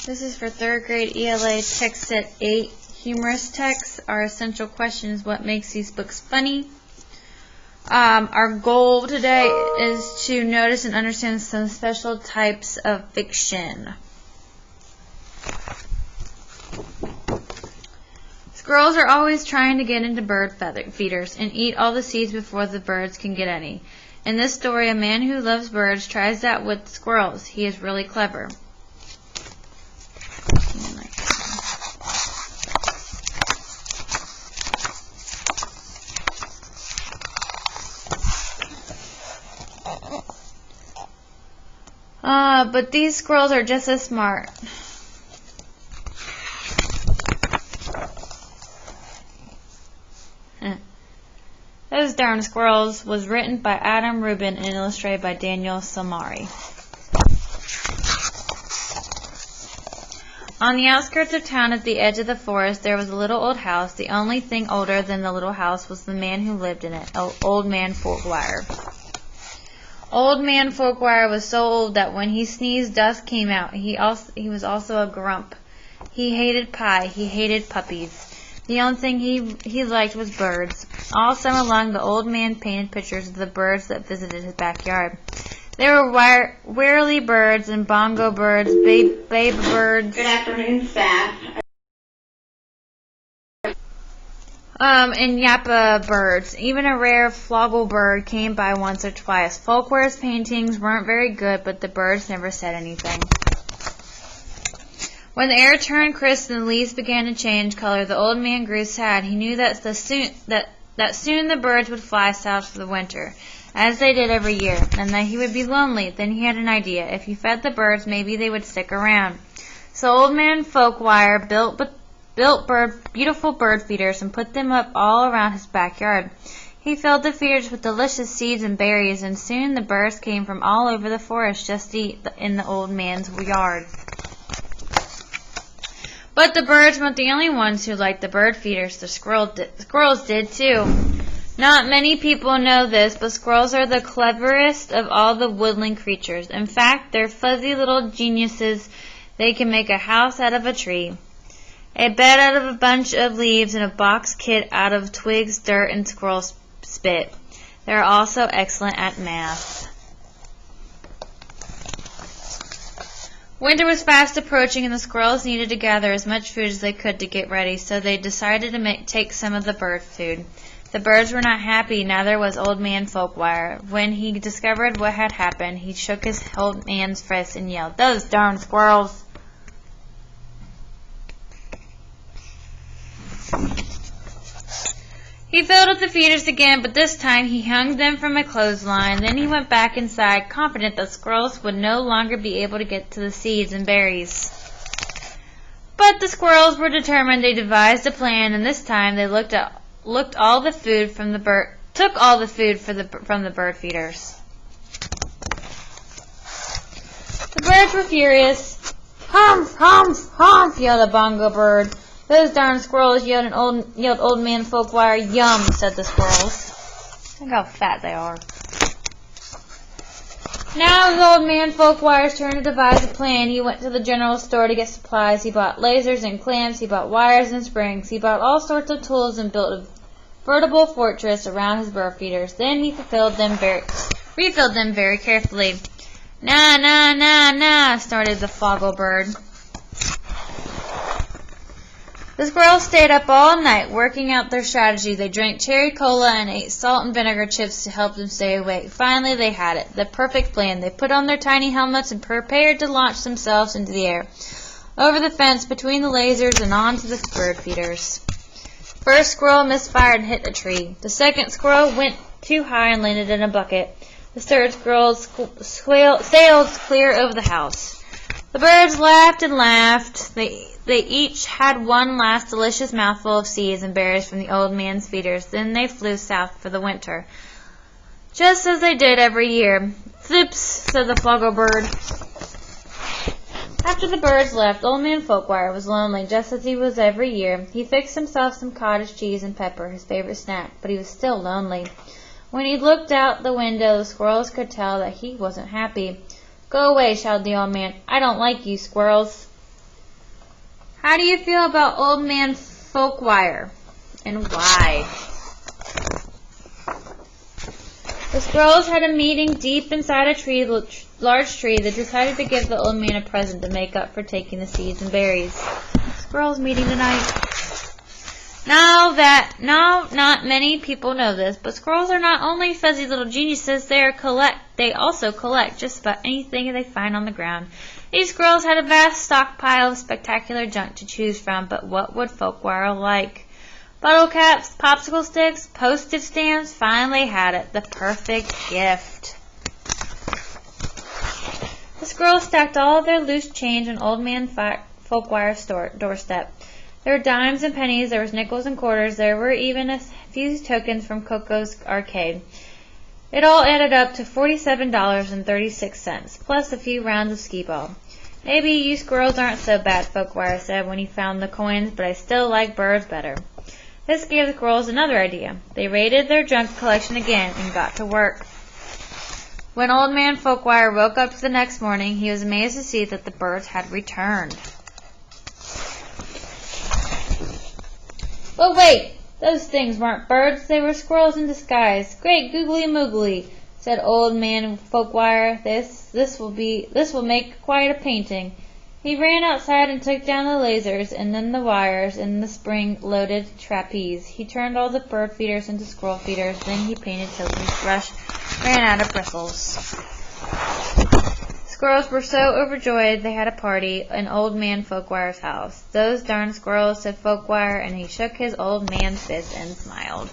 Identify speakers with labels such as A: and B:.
A: This is for 3rd grade ELA text set 8. Humorous texts. Our essential question is what makes these books funny. Our goal today is to notice and understand some special types of fiction. Squirrels are always trying to get into bird feeders and eat all the seeds before the birds can get any. In this story, a man who loves birds tries that with squirrels. He is really clever. But these squirrels are just as smart. Those Darn Squirrels was written by Adam Rubin and illustrated by Daniel Samari. On the outskirts of town at the edge of the forest there was a little old house. The only thing older than the little house was the man who lived in it, Old Man Forkwire. Old Man Forkwire was so old that when he sneezed dust came out. He was also a grump. He hated pie. He hated puppies. The only thing he liked was birds. All summer long the old man painted pictures of the birds that visited his backyard. There were whirly birds and bongo birds, babe birds.
B: Good afternoon, staff.
A: And yappa birds. Even a rare floggle bird came by once or twice. Folkware's paintings weren't very good, but the birds never said anything. When the air turned crisp and the leaves began to change color, the old man grew sad. He knew that soon the birds would fly south for the winter, as they did every year, and that he would be lonely. Then he had an idea. If he fed the birds, maybe they would stick around. So Old Man Folkwire built beautiful bird feeders and put them up all around his backyard. He filled the feeders with delicious seeds and berries, and soon the birds came from all over the forest just to eat in the old man's yard. But the birds weren't the only ones who liked the bird feeders. The squirrels did too. Not many people know this, but squirrels are the cleverest of all the woodland creatures. In fact, they're fuzzy little geniuses. They can make a house out of a tree, a bed out of a bunch of leaves, and a box kit out of twigs, dirt, and squirrel spit. They're also excellent at math. Winter was fast approaching, and the squirrels needed to gather as much food as they could to get ready, so they decided to take some of the bird food. The birds were not happy, neither was Old Man Folkwire. When he discovered what had happened, he shook his old man's fist and yelled, "Those darn squirrels!" He filled up the feeders again, but this time he hung them from a clothesline. Then he went back inside, confident that squirrels would no longer be able to get to the seeds and berries. But the squirrels were determined. They devised a plan, and this time they took all the food from the bird feeders. The birds were furious. "Humph, humph, humph!" yelled a bongo bird. "Those darn squirrels!" yelled Old Man Folkwire. "Yum!" said the squirrels. Look how fat they are. Now it was Old Man Folkwire's turn to devise a plan. He went to the general store to get supplies. He bought lasers and clamps. He bought wires and springs. He bought all sorts of tools and built a veritable fortress around his bird feeders. Then he refilled them very carefully. "Na, na, na, na," snorted the floggle bird. The squirrels stayed up all night, working out their strategy. They drank cherry cola and ate salt and vinegar chips to help them stay awake. Finally, they had it, the perfect plan. They put on their tiny helmets and prepared to launch themselves into the air, over the fence, between the lasers, and onto the bird feeders. First squirrel misfired and hit a tree. The second squirrel went too high and landed in a bucket. The third squirrel sailed clear over the house. The birds laughed and laughed. They each had one last delicious mouthful of seeds and berries from the old man's feeders. Then they flew south for the winter, just as they did every year. "Zips," said the floggle bird. After the birds left, Old Man Folkwire was lonely, just as he was every year. He fixed himself some cottage cheese and pepper, his favorite snack, but he was still lonely. When he looked out the window, the squirrels could tell that he wasn't happy. "Go away," shouted the old man. "I don't like you, squirrels." How do you feel about Old Man Folkwire, and why? The squirrels had a meeting deep inside a large tree. They decided to give the old man a present to make up for taking the seeds and berries. Squirrels meeting tonight. Not many people know this, but squirrels are not only fuzzy little geniuses, they also collect just about anything they find on the ground. These squirrels had a vast stockpile of spectacular junk to choose from, but what would Folkwire like? Bottle caps, popsicle sticks, postage stamps. Finally had it. The perfect gift. The squirrels stacked all of their loose change on Old Man Folkwire's doorstep. There were dimes and pennies, there was nickels and quarters, there were even a few tokens from Coco's arcade. It all added up to $47.36, plus a few rounds of skee-ball. Maybe you squirrels aren't so bad, Folkwire said when he found the coins, but I still like birds better. This gave the squirrels another idea. They raided their junk collection again and got to work. When Old Man Folkwire woke up the next morning, he was amazed to see that the birds had returned. But wait! Those things weren't birds, they were squirrels in disguise. Great googly moogly, said Old Man Folkwire. This will make quite a painting. He ran outside and took down the lasers and then the wires and the spring-loaded trapeze. He turned all the bird feeders into squirrel feeders. Then he painted till his brush ran out of bristles. Squirrels were so overjoyed they had a party in Old Man Folkwire's house. Those darn squirrels, said Folkwire, and he shook his old man's fist and smiled.